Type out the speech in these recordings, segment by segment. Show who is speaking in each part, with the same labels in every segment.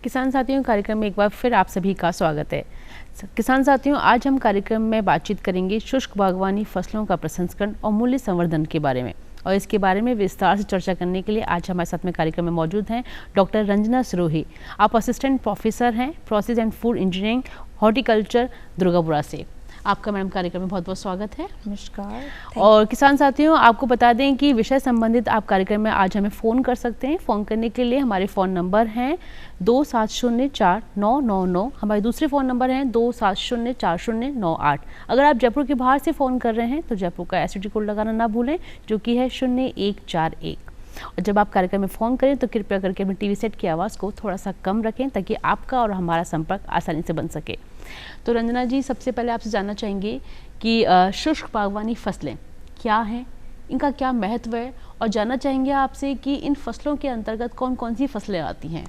Speaker 1: किसान साथियों कार्यक्रम में एक बार फिर आप सभी का स्वागत है। किसान साथियों, आज हम कार्यक्रम में बातचीत करेंगे शुष्क बागवानी फसलों का प्रसंस्करण और मूल्य संवर्धन के बारे में। और इसके बारे में विस्तार से चर्चा करने के लिए आज हमारे साथ में कार्यक्रम में मौजूद हैं डॉक्टर रंजना सिरोही। आप असिस्टेंट प्रोफेसर हैं process and food engineering horticulture Durgapura से। आपका मैडम कार्यक्रम में बहुत बहुत स्वागत है।
Speaker 2: नमस्कार।
Speaker 1: और किसान साथियों, आपको बता दें कि विषय संबंधित आप कार्यक्रम में आज हमें फ़ोन कर सकते हैं। फ़ोन करने के लिए हमारे फ़ोन नंबर हैं 27049999। हमारे दूसरे फ़ोन नंबर हैं 27040998। अगर आप जयपुर के बाहर से फ़ोन कर रहे हैं तो जयपुर का STD कोड लगाना ना भूलें, जो कि है 0141। और जब आप कार्यक्रम में फ़ोन करें तो कृपया करके अपने टीवी सेट की आवाज़ को थोड़ा सा कम रखें, ताकि आपका और हमारा संपर्क आसानी से बन सके। तो रंजना जी, सबसे पहले आपसे जानना चाहेंगे कि शुष्क बागवानी फसलें क्या हैं, इनका क्या महत्व है, और जानना चाहेंगे आपसे कि इन फसलों के अंतर्गत कौन कौन सी फसलें आती हैं।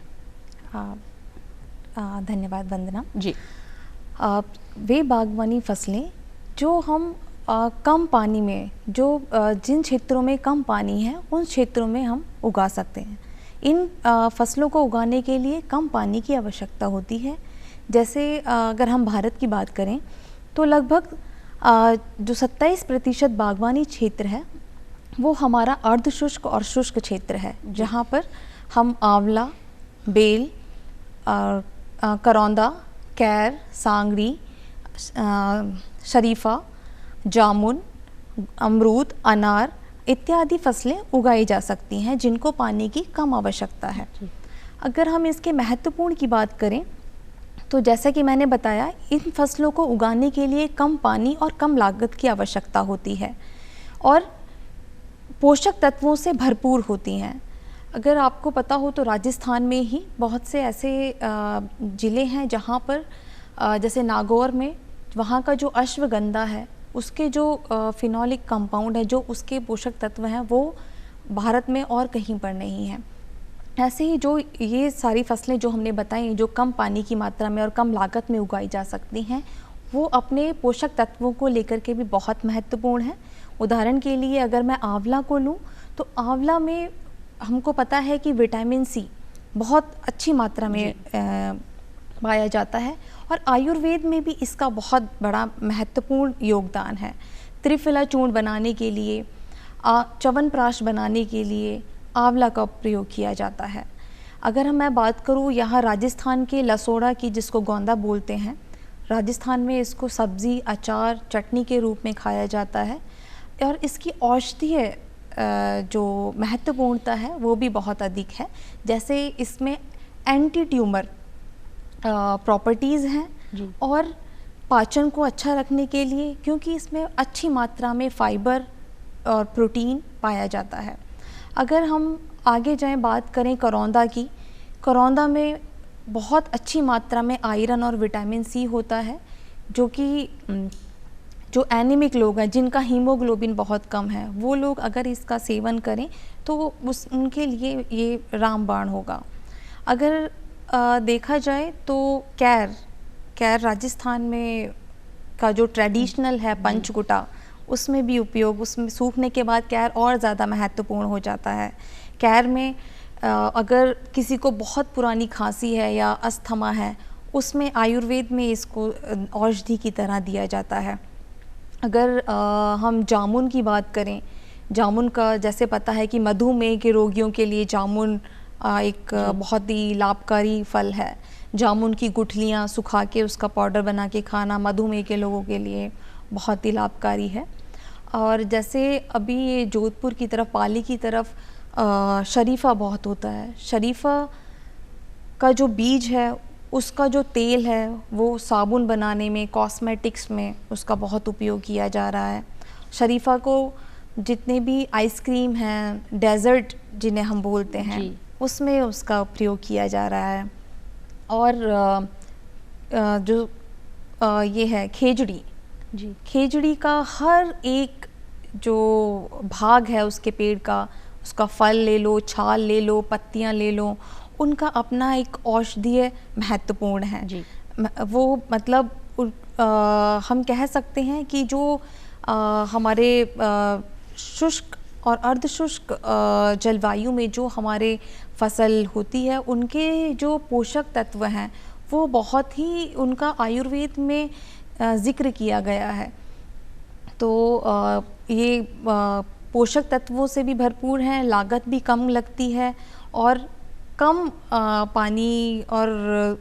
Speaker 2: धन्यवाद वंदना
Speaker 1: जी।
Speaker 2: वे बागवानी फसलें जो हम कम पानी में, जिन क्षेत्रों में कम पानी है उन क्षेत्रों में हम उगा सकते हैं। इन फसलों को उगाने के लिए कम पानी की आवश्यकता होती है। जैसे अगर हम भारत की बात करें तो लगभग जो 27% बागवानी क्षेत्र है वो हमारा अर्धशुष्क और शुष्क क्षेत्र है, जहाँ पर हम आंवला, बेल, करौंदा, कैर, सांगरी, शरीफा, जामुन, अमरूद, अनार इत्यादि फसलें उगाई जा सकती हैं जिनको पानी की कम आवश्यकता है। अगर हम इसके महत्वपूर्ण की बात करें तो जैसा कि मैंने बताया, इन फसलों को उगाने के लिए कम पानी और कम लागत की आवश्यकता होती है और पोषक तत्वों से भरपूर होती हैं। अगर आपको पता हो तो राजस्थान में ही बहुत से ऐसे ज़िले हैं जहाँ पर जैसे नागौर में, वहाँ का जो अश्वगंधा है उसके जो फिनोलिक कंपाउंड है, जो उसके पोषक तत्व हैं, वो भारत में और कहीं पर नहीं है। ऐसे ही जो ये सारी फसलें जो हमने बताई, जो कम पानी की मात्रा में और कम लागत में उगाई जा सकती हैं, वो अपने पोषक तत्वों को लेकर के भी बहुत महत्वपूर्ण है। उदाहरण के लिए अगर मैं आंवला को लूँ तो आंवला में हमको पता है कि विटामिन सी बहुत अच्छी मात्रा में पाया जाता है और आयुर्वेद में भी इसका बहुत बड़ा महत्वपूर्ण योगदान है। त्रिफला चूर्ण बनाने के लिए, च्यवनप्राश बनाने के लिए आंवला का प्रयोग किया जाता है। अगर मैं बात करूँ यहाँ राजस्थान के लसोड़ा की, जिसको गोंदा बोलते हैं, राजस्थान में इसको सब्ज़ी, अचार, चटनी के रूप में खाया जाता है और इसकी औषधीय जो महत्वपूर्णता है वो भी बहुत अधिक है। जैसे इसमें एंटी ट्यूमर प्रॉपर्टीज़ हैं और पाचन को अच्छा रखने के लिए, क्योंकि इसमें अच्छी मात्रा में फाइबर और प्रोटीन पाया जाता है। अगर हम आगे जाएं, बात करें करौंदा की, करौंदा में बहुत अच्छी मात्रा में आयरन और विटामिन सी होता है, जो कि जो एनीमिक लोग हैं, जिनका हीमोग्लोबिन बहुत कम है, वो लोग अगर इसका सेवन करें तो उनके लिए ये रामबाण होगा। अगर देखा जाए तो कैर राजस्थान में का जो ट्रेडिशनल है पंचकुटा, उसमें भी उपयोग, उसमें सूखने के बाद कैर और ज़्यादा महत्वपूर्ण हो जाता है। कैर में अगर किसी को बहुत पुरानी खांसी है या अस्थमा है, उसमें आयुर्वेद में इसको औषधि की तरह दिया जाता है। अगर हम जामुन की बात करें, जामुन का जैसे पता है कि मधुमेह के रोगियों के लिए जामुन एक बहुत ही लाभकारी फल है। जामुन की गुठलियाँ सुखा के उसका पाउडर बना के खाना मधुमेह के लोगों के लिए बहुत ही लाभकारी है। और जैसे अभी ये जोधपुर की तरफ, पाली की तरफ शरीफा बहुत होता है। शरीफा का जो बीज है, उसका जो तेल है, वो साबुन बनाने में, कॉस्मेटिक्स में उसका बहुत उपयोग किया जा रहा है। शरीफा को जितने भी आइसक्रीम हैं, डेज़र्ट जिन्हें हम बोलते हैं, उसमें उसका प्रयोग किया जा रहा है। और जो ये है खेजड़ी, खेजड़ी का हर एक जो भाग है उसके पेड़ का, उसका फल ले लो, छाल ले लो, पत्तियां ले लो, उनका अपना एक औषधीय महत्वपूर्ण है जी। वो मतलब हम कह सकते हैं कि जो हमारे शुष्क और अर्धशुष्क जलवायु में जो हमारे फसल होती है, उनके जो पोषक तत्व हैं वो बहुत ही उनका आयुर्वेद में जिक्र किया गया है। तो ये पोषक तत्वों से भी भरपूर हैं, लागत भी कम लगती है और कम पानी और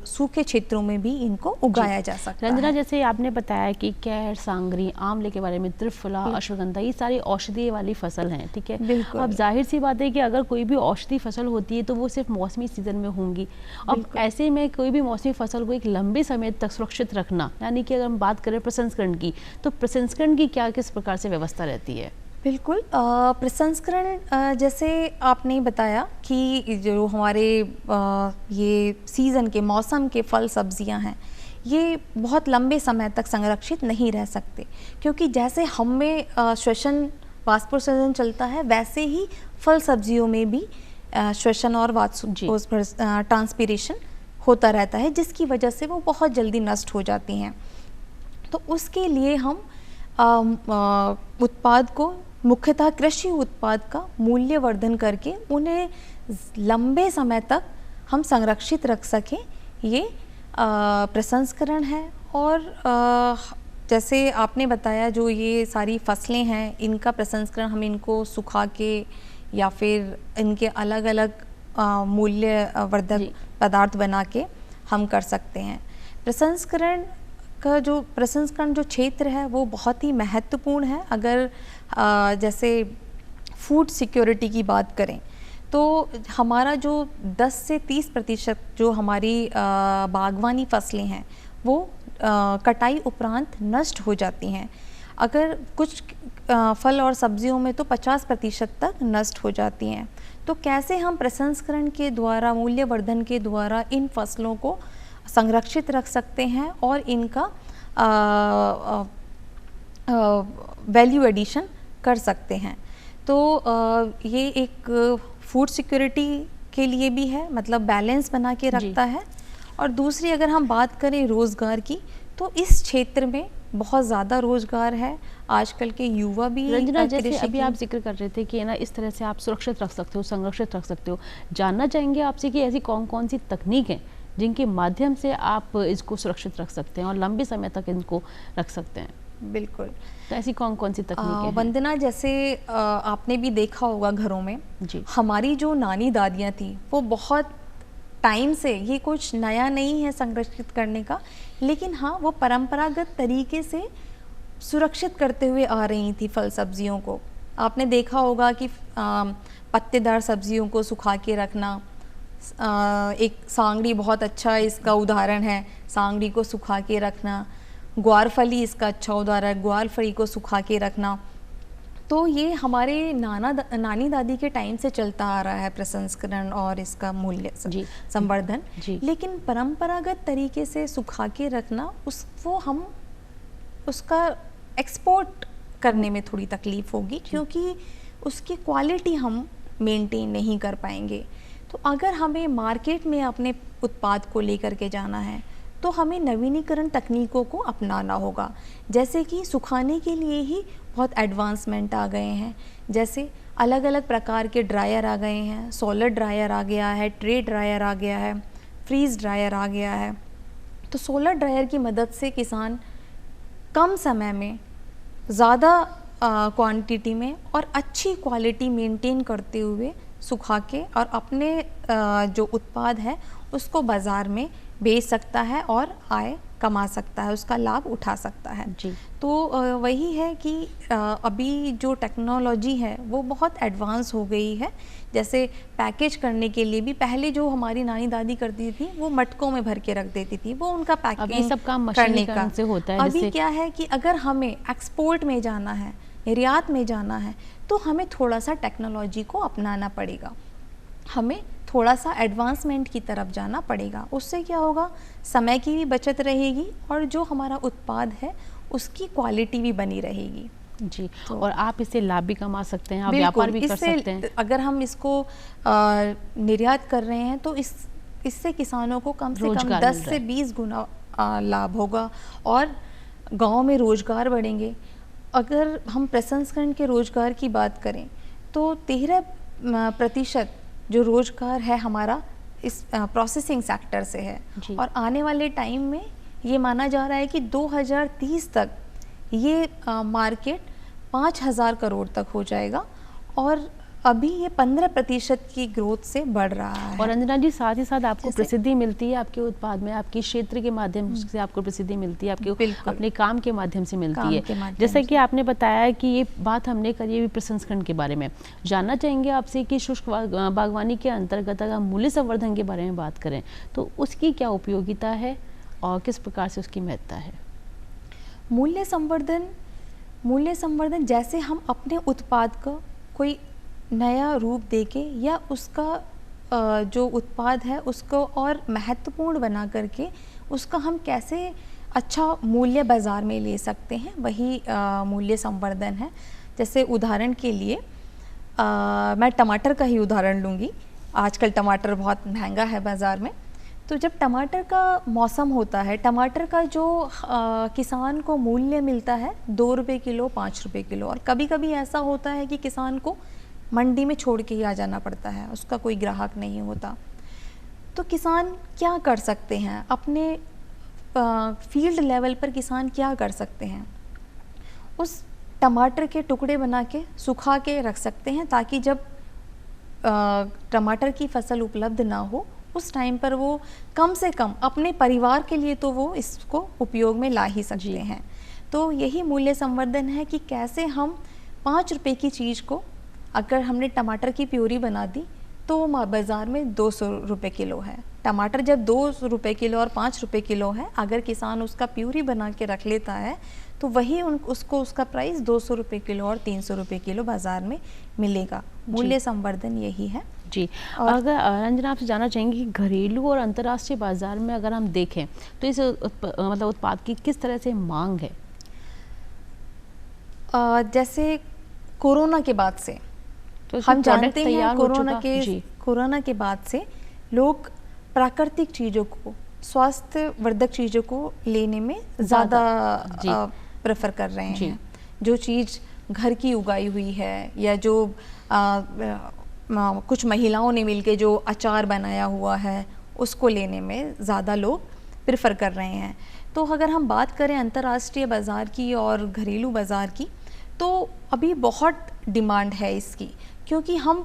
Speaker 2: सूखे क्षेत्रों में भी इनको उगाया जा सकता
Speaker 1: रंजना,
Speaker 2: है।
Speaker 1: जैसे आपने बताया कि कैर, सांगरी, आंवले के बारे में, त्रिफला, अश्वगंधा, ये सारी औषधीय वाली फसल हैं, ठीक है।
Speaker 2: बिल्कुल।
Speaker 1: अब जाहिर सी बात है कि अगर कोई भी औषधि फसल होती है तो वो सिर्फ मौसमी सीजन में होंगी। अब ऐसे में कोई भी मौसमी फसल को एक लंबे समय तक सुरक्षित रखना, यानी कि अगर हम बात करें प्रसंस्करण की, तो प्रसंस्करण की क्या किस प्रकार से व्यवस्था रहती है?
Speaker 2: बिल्कुल, प्रसंस्करण जैसे आपने बताया कि जो हमारे ये सीज़न के मौसम के फल सब्जियां हैं, ये बहुत लंबे समय तक संरक्षित नहीं रह सकते, क्योंकि जैसे हम में श्वसन वाष्पोत्सर्जन चलता है, वैसे ही फल सब्जियों में भी श्वसन और ट्रांसपीरेशन होता रहता है, जिसकी वजह से वो बहुत जल्दी नष्ट हो जाती हैं। तो उसके लिए हम उत्पाद को, मुख्यतः कृषि उत्पाद का मूल्यवर्धन करके उन्हें लंबे समय तक हम संरक्षित रख सकें, ये प्रसंस्करण है। और जैसे आपने बताया, जो ये सारी फसलें हैं, इनका प्रसंस्करण हम इनको सुखा के या फिर इनके अलग अलग मूल्यवर्धक पदार्थ बना के हम कर सकते हैं। प्रसंस्करण जो क्षेत्र है वो बहुत ही महत्वपूर्ण है। अगर जैसे फूड सिक्योरिटी की बात करें तो हमारा जो 10 से 30% जो हमारी बागवानी फसलें हैं वो कटाई उपरांत नष्ट हो जाती हैं। अगर कुछ फल और सब्जियों में तो 50% तक नष्ट हो जाती हैं। तो कैसे हम प्रसंस्करण के द्वारा, मूल्यवर्धन के द्वारा इन फसलों को संरक्षित रख सकते हैं और इनका वैल्यू एडिशन कर सकते हैं। तो ये एक फूड सिक्योरिटी के लिए भी है, मतलब बैलेंस बना के रखता है। और दूसरी अगर हम बात करें रोज़गार की, तो इस क्षेत्र में बहुत ज़्यादा रोज़गार है। आजकल के युवा भी,
Speaker 1: रंजना, जैसे अभी आप जिक्र कर रहे थे कि ना इस तरह से आप सुरक्षित रख सकते हो, संरक्षित रख सकते हो, जानना चाहेंगे आपसे कि ऐसी कौन कौन सी तकनीक हैं जिनके माध्यम से आप इसको सुरक्षित रख सकते हैं और लंबे समय तक इनको रख सकते हैं?
Speaker 2: बिल्कुल।
Speaker 1: तो ऐसी कौन कौन सी तकनीकें हैं?
Speaker 2: वंदना, जैसे आपने भी देखा होगा घरों में
Speaker 1: जी,
Speaker 2: हमारी जो नानी दादियाँ थी वो बहुत टाइम से, ये कुछ नया नहीं है संरक्षित करने का, लेकिन हाँ वो परंपरागत तरीके से सुरक्षित करते हुए आ रही थी फल सब्जियों को। आपने देखा होगा कि पत्तेदार सब्जियों को सुखा के रखना, एक सांगड़ी बहुत अच्छा इसका उदाहरण है, सांगड़ी को सुखा के रखना। ग्वारफली इसका अच्छा उदाहरण है, ग्वारफली को सुखा के रखना। तो ये हमारे नानी दादी के टाइम से चलता आ रहा है प्रसंस्करण और इसका मूल्य संवर्धन। लेकिन परंपरागत तरीके से सुखा के रखना, उसको हम उसका एक्सपोर्ट करने में थोड़ी तकलीफ होगी, क्योंकि उसकी क्वालिटी हम मेंटेन नहीं कर पाएंगे। तो अगर हमें मार्केट में अपने उत्पाद को लेकर के जाना है तो हमें नवीनीकरण तकनीकों को अपनाना होगा। जैसे कि सुखाने के लिए ही बहुत एडवांसमेंट आ गए हैं, जैसे अलग अलग प्रकार के ड्रायर आ गए हैं, सोलर ड्रायर आ गया है, ट्रे ड्रायर आ गया है, फ्रीज ड्रायर आ गया है। तो सोलर ड्रायर की मदद से किसान कम समय में ज़्यादा क्वांटिटी में और अच्छी क्वालिटी मेंटेन करते हुए सुखा के और अपने जो उत्पाद है उसको बाज़ार में बेच सकता है और आय कमा सकता है, उसका लाभ उठा सकता है। तो वही है कि अभी जो टेक्नोलॉजी है वो बहुत एडवांस हो गई है। जैसे पैकेज करने के लिए भी पहले जो हमारी नानी दादी करती थी वो मटकों में भर के रख देती थी, वो उनका पैकेजिंग
Speaker 1: सब काम
Speaker 2: करने का
Speaker 1: से होता है।
Speaker 2: अभी क्या है कि अगर हमें एक्सपोर्ट में जाना है, निर्यात में जाना है, तो हमें थोड़ा सा टेक्नोलॉजी को अपनाना पड़ेगा, हमें थोड़ा सा एडवांसमेंट की तरफ जाना पड़ेगा। उससे क्या होगा, समय की भी बचत रहेगी और जो हमारा उत्पाद है उसकी क्वालिटी भी बनी रहेगी।
Speaker 1: जी, तो और आप इससे लाभ भी कमा सकते हैं, आप व्यापार भी कर सकते हैं।
Speaker 2: अगर हम इसको निर्यात कर रहे हैं तो इससे किसानों को कम से कम 10 से 20 गुना लाभ होगा और गांव में रोजगार बढ़ेंगे। अगर हम प्रसंस्करण के रोजगार की बात करें तो 13% जो रोजगार है हमारा इस प्रोसेसिंग सेक्टर से है। और आने वाले टाइम में ये माना जा रहा है कि 2030 तक ये मार्केट 5,000 करोड़ तक हो जाएगा, और अभी ये 15% की ग्रोथ से बढ़ रहा है।
Speaker 1: और अंजना जी, साथ ही साथ आपको प्रसिद्धि मिलती है आपके उत्पाद में, आपके क्षेत्र के माध्यम से आपको प्रसिद्धि मिलती है, आपके अपने काम के माध्यम से मिलती है। जैसा कि आपने बताया कि ये बात हमने करी है प्रसंस्करण के बारे में, जानना चाहेंगे आपसे कि शुष्क बागवानी के अंतर्गत अगर हम मूल्य संवर्धन के बारे में बात करें तो उसकी क्या उपयोगिता है और किस प्रकार से उसकी महत्ता है?
Speaker 2: मूल्य संवर्धन जैसे हम अपने उत्पाद का कोई नया रूप देके या उसका जो उत्पाद है उसको और महत्वपूर्ण बना करके उसका हम कैसे अच्छा मूल्य बाज़ार में ले सकते हैं, वही मूल्य संवर्धन है। जैसे उदाहरण के लिए मैं टमाटर का ही उदाहरण लूँगी। आजकल टमाटर बहुत महंगा है बाज़ार में, तो जब टमाटर का मौसम होता है, टमाटर का जो किसान को मूल्य मिलता है 2 रुपये किलो, 5 रुपये किलो, और कभी कभी ऐसा होता है कि किसान को मंडी में छोड़ के ही आ जाना पड़ता है, उसका कोई ग्राहक नहीं होता। तो किसान क्या कर सकते हैं, अपने फील्ड लेवल पर किसान क्या कर सकते हैं, उस टमाटर के टुकड़े बना के सुखा के रख सकते हैं, ताकि जब टमाटर की फसल उपलब्ध ना हो उस टाइम पर वो कम से कम अपने परिवार के लिए तो वो इसको उपयोग में ला ही सकते हैं। तो यही मूल्य संवर्धन है कि कैसे हम 5 रुपये की चीज़ को, अगर हमने टमाटर की प्यूरी बना दी तो बाज़ार में 200 रुपये किलो है। टमाटर जब 2 रुपये किलो और 5 रुपये किलो है, अगर किसान उसका प्यूरी बना के रख लेता है तो वही उसको उसका प्राइस 200 रुपये किलो और 300 रुपये किलो बाज़ार में मिलेगा। मूल्य संवर्धन यही है
Speaker 1: जी। और अगर रंजना आपसे जानना चाहेंगे कि घरेलू और अंतर्राष्ट्रीय बाज़ार में अगर हम देखें तो इस मतलब उत्पाद की किस तरह से मांग है?
Speaker 2: जैसे कोरोना के बाद से
Speaker 1: तो
Speaker 2: हम जानते हैं कोरोना के बाद से लोग प्राकृतिक चीज़ों को, स्वास्थ्यवर्धक चीज़ों को लेने में ज़्यादा प्रेफर कर रहे हैं। जो चीज़ घर की उगाई हुई है या जो कुछ महिलाओं ने मिलके जो अचार बनाया हुआ है उसको लेने में ज़्यादा लोग प्रेफर कर रहे हैं। तो अगर हम बात करें अंतर्राष्ट्रीय बाज़ार की और घरेलू बाज़ार की, तो अभी बहुत डिमांड है इसकी, क्योंकि हम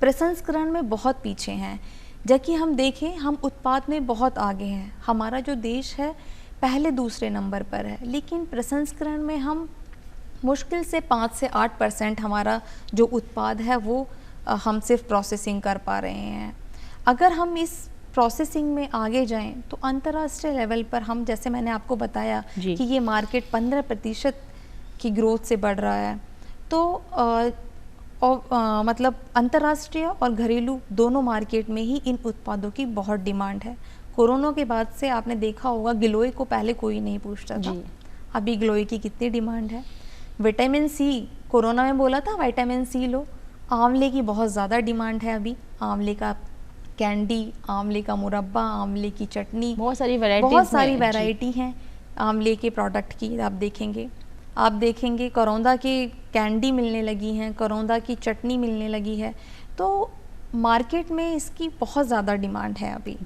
Speaker 2: प्रसंस्करण में बहुत पीछे हैं। जबकि हम देखें हम उत्पाद में बहुत आगे हैं, हमारा जो देश है पहले दूसरे नंबर पर है, लेकिन प्रसंस्करण में हम मुश्किल से 5 से 8% हमारा जो उत्पाद है वो हम सिर्फ प्रोसेसिंग कर पा रहे हैं। अगर हम इस प्रोसेसिंग में आगे जाएं तो अंतर्राष्ट्रीय लेवल पर हम, जैसे मैंने आपको बताया कि ये मार्केट 15% की ग्रोथ से बढ़ रहा है, तो मतलब अंतर्राष्ट्रीय और घरेलू दोनों मार्केट में ही इन उत्पादों की बहुत डिमांड है। कोरोना के बाद से आपने देखा होगा गिलोय को पहले कोई नहीं पूछता था, अभी गिलोय की कितनी डिमांड है। विटामिन सी, कोरोना में बोला था विटामिन सी लो। आंवले की बहुत ज़्यादा डिमांड है अभी, आंवले का कैंडी, आंवले का मुरब्बा, आंवले की चटनी, बहुत सारी वैरायटी हैं आंवले के प्रोडक्ट की। आप देखेंगे करौंदा की कैंडी मिलने लगी हैं, करौंदा की चटनी मिलने लगी है। तो मार्केट में इसकी बहुत ज़्यादा डिमांड है अभी।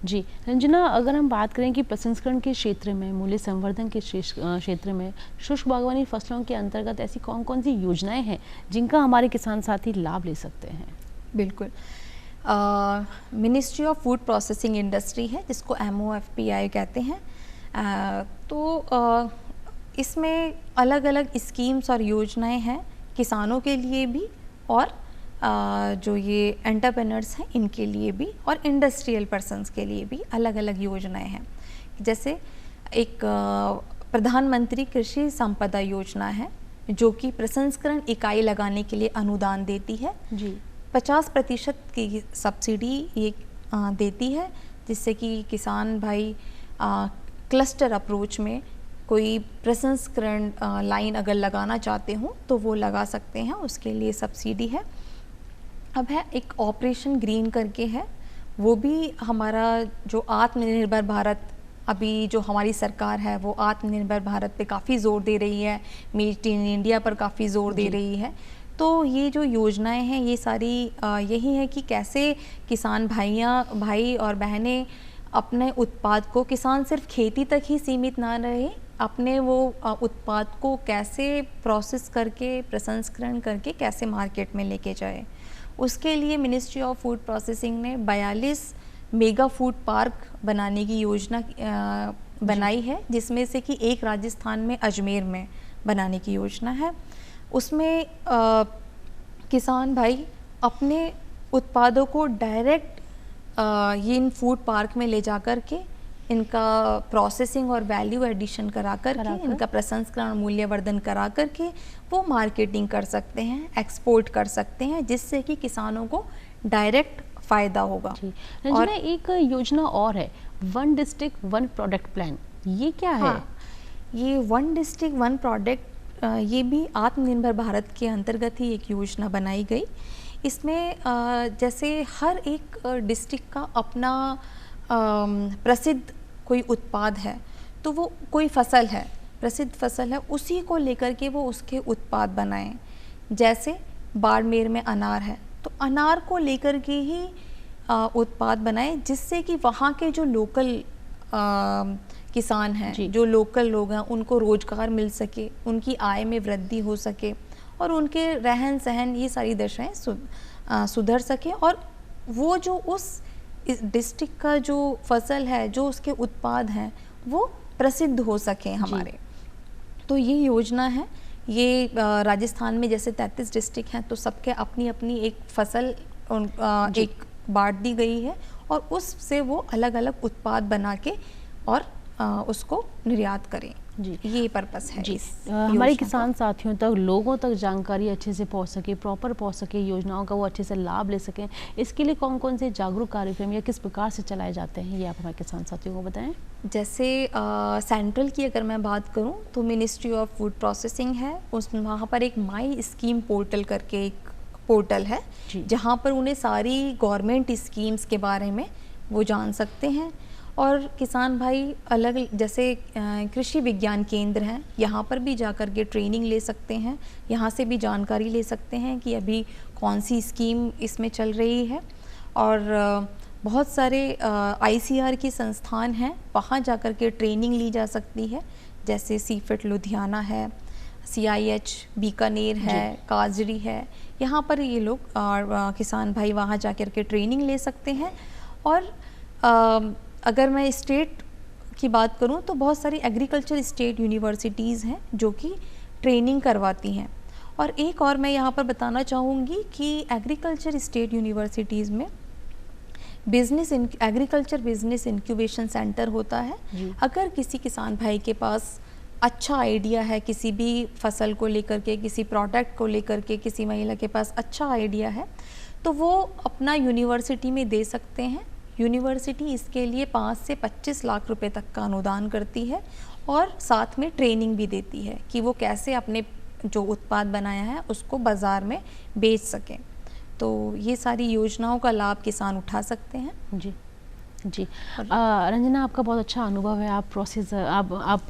Speaker 1: जी रंजना, अगर हम बात करें कि प्रसंस्करण के क्षेत्र में, मूल्य संवर्धन के क्षेत्र में शुष्क बागवानी फसलों के अंतर्गत ऐसी कौन कौन सी योजनाएं हैं जिनका हमारे किसान साथी लाभ ले सकते हैं?
Speaker 2: बिल्कुल, ministry of food processing industry है जिसको MOFPI कहते हैं। तो इसमें अलग अलग स्कीम्स और योजनाएं हैं किसानों के लिए भी और जो ये एंटरप्रेन्योर्स हैं इनके लिए भी, और इंडस्ट्रियल पर्सन्स के लिए भी अलग अलग योजनाएं हैं। जैसे एक प्रधानमंत्री कृषि संपदा योजना है जो कि प्रसंस्करण इकाई लगाने के लिए अनुदान देती है। 50% की सब्सिडी ये देती है, जिससे कि किसान भाई क्लस्टर अप्रोच में कोई प्रसंस्करण लाइन अगर लगाना चाहते हो तो वो लगा सकते हैं, उसके लिए सब्सिडी है। अब है एक ऑपरेशन ग्रीन करके है, वो भी हमारा जो आत्मनिर्भर भारत, अभी जो हमारी सरकार है वो आत्मनिर्भर भारत पे काफ़ी ज़ोर दे रही है, मेड इन इंडिया पर काफ़ी ज़ोर दे रही है। तो ये जो योजनाएं हैं ये सारी यही है कि कैसे किसान भाई और बहनें अपने उत्पाद को, किसान सिर्फ खेती तक ही सीमित ना रहे, अपने वो उत्पाद को कैसे प्रोसेस करके, प्रसंस्करण करके कैसे मार्केट में लेके जाए। उसके लिए मिनिस्ट्री ऑफ फूड प्रोसेसिंग ने 42 मेगा फूड पार्क बनाने की योजना बनाई है, जिसमें से कि एक राजस्थान में अजमेर में बनाने की योजना है। उसमें किसान भाई अपने उत्पादों को डायरेक्ट ये इन फूड पार्क में ले जा कर के इनका प्रोसेसिंग और वैल्यू एडिशन करा कर के, इनका प्रसंस्करण मूल्यवर्धन करा कर के वो मार्केटिंग कर सकते हैं, एक्सपोर्ट कर सकते हैं, जिससे कि किसानों को डायरेक्ट फ़ायदा होगा।
Speaker 1: और एक योजना और है, 1 डिस्ट्रिक्ट 1 प्रोडक्ट प्लान, ये क्या है?
Speaker 2: ये 1 डिस्ट्रिक्ट 1 प्रोडक्ट, ये भी आत्मनिर्भर भारत के अंतर्गत ही एक योजना बनाई गई। इसमें जैसे हर एक डिस्ट्रिक्ट का अपना प्रसिद्ध कोई उत्पाद है, तो वो कोई फसल है, प्रसिद्ध फसल है, उसी को लेकर के वो उसके उत्पाद बनाएं। जैसे बाड़मेर में अनार है, तो अनार को लेकर के ही उत्पाद बनाएं, जिससे कि वहाँ के जो लोकल किसान हैं, जो लोकल लोग हैं, उनको रोजगार मिल सके, उनकी आय में वृद्धि हो सके और उनके रहन सहन ये सारी दशाएं सुधर सके, और वो जो उस डिस्ट्रिक्ट का जो फसल है, जो उसके उत्पाद हैं, वो प्रसिद्ध हो सके हमारे। तो ये योजना है, ये राजस्थान में जैसे 33 डिस्ट्रिक्ट हैं, तो सबके अपनी अपनी एक फसल एक बांट दी गई है, और उससे वो अलग अलग उत्पाद बना के और उसको निर्यात करें।
Speaker 1: जी,
Speaker 2: ये पर्पस है
Speaker 1: जी। हमारे किसान साथियों तक, लोगों तक जानकारी अच्छे से पहुंच सके, प्रॉपर पहुंच सके, योजनाओं का वो अच्छे से लाभ ले सकें, इसके लिए कौन कौन से जागरूक कार्यक्रम या किस प्रकार से चलाए जाते हैं, ये आप हमारे किसान साथियों को बताएं।
Speaker 2: जैसे सेंट्रल की अगर मैं बात करूं तो मिनिस्ट्री ऑफ फूड प्रोसेसिंग है, उस वहाँ पर एक माई स्कीम पोर्टल करके एक पोर्टल है, जहाँ पर उन्हें सारी गवर्नमेंट स्कीम्स के बारे में वो जान सकते हैं। और किसान भाई अलग जैसे कृषि विज्ञान केंद्र हैं, यहाँ पर भी जाकर के ट्रेनिंग ले सकते हैं, यहाँ से भी जानकारी ले सकते हैं कि अभी कौन सी स्कीम इसमें चल रही है। और बहुत सारे ICR की संस्थान हैं, वहाँ जाकर के ट्रेनिंग ली जा सकती है, जैसे सीफिट लुधियाना है, CIH बीकानेर है, काजरी है, यहाँ पर ये लोग किसान भाई वहाँ जाकर के ट्रेनिंग ले सकते हैं। और अगर मैं स्टेट की बात करूं तो बहुत सारी एग्रीकल्चर स्टेट यूनिवर्सिटीज़ हैं जो कि ट्रेनिंग करवाती हैं। और एक और मैं यहाँ पर बताना चाहूँगी कि एग्रीकल्चर स्टेट यूनिवर्सिटीज़ में एग्रीकल्चर बिजनेस इंक्यूबेशन सेंटर होता है। अगर किसी किसान भाई के पास अच्छा आइडिया है, किसी भी फसल को लेकर के, किसी प्रोडक्ट को लेकर के, किसी महिला के पास अच्छा आइडिया है, तो वो अपना यूनिवर्सिटी में दे सकते हैं। यूनिवर्सिटी इसके लिए 5 से 25 लाख रुपए तक का अनुदान करती है, और साथ में ट्रेनिंग भी देती है कि वो कैसे अपने जो उत्पाद बनाया है उसको बाज़ार में बेच सकें। तो ये सारी योजनाओं का लाभ किसान उठा सकते हैं।
Speaker 1: जी जी। रंजना, आपका बहुत अच्छा अनुभव है, आप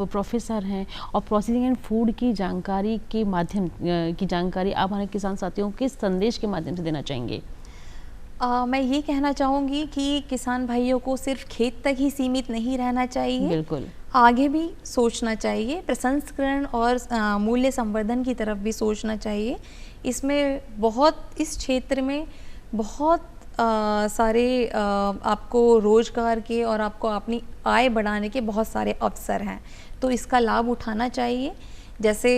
Speaker 1: प्रोफेसर हैं, और प्रोसेसिंग एंड फूड की जानकारी के माध्यम की जानकारी आप हमारे किसान साथियों को किस संदेश के माध्यम से देना चाहेंगे?
Speaker 2: मैं ये कहना चाहूँगी कि किसान भाइयों को सिर्फ खेत तक ही सीमित नहीं रहना चाहिए,
Speaker 1: बिल्कुल
Speaker 2: आगे भी सोचना चाहिए, प्रसंस्करण और मूल्य संवर्धन की तरफ भी सोचना चाहिए। इसमें इस क्षेत्र में बहुत सारे आपको रोजगार के और आपको अपनी आय बढ़ाने के बहुत सारे अवसर हैं, तो इसका लाभ उठाना चाहिए। जैसे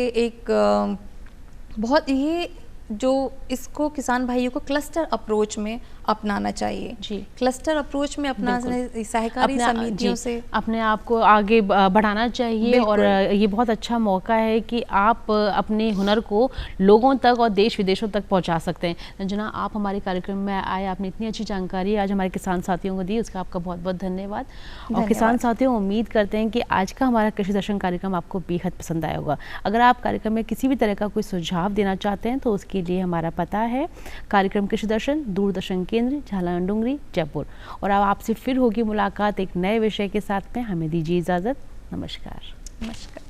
Speaker 2: ये जो इसको किसान भाइयों को क्लस्टर अप्रोच में अपनाना चाहिए।
Speaker 1: जी,
Speaker 2: क्लस्टर अप्रोच में अपनाने सहकारी समितियों से
Speaker 1: अपने आप को आगे बढ़ाना चाहिए। और ये बहुत अच्छा मौका है कि आप अपने हुनर को लोगों तक और देश विदेशों तक पहुंचा सकते हैं। रंजना, आप हमारे कार्यक्रम में आए, आपने इतनी अच्छी जानकारी आज हमारे किसान साथियों को दी, उसका आपका बहुत बहुत धन्यवाद। और किसान साथियों, उम्मीद करते हैं कि आज का हमारा कृषि दर्शन कार्यक्रम आपको बेहद पसंद आया होगा। अगर आप कार्यक्रम में किसी भी तरह का कोई सुझाव देना चाहते हैं तो उसके लिए हमारा पता है कार्यक्रम कृषि दर्शन, दूरदर्शन केंद्र, झालावाड़ डुंगरी, जयपुर। और अब आपसे फिर होगी मुलाकात एक नए विषय के साथ में। हमें दीजिए इजाज़त। नमस्कार।
Speaker 2: नमस्कार।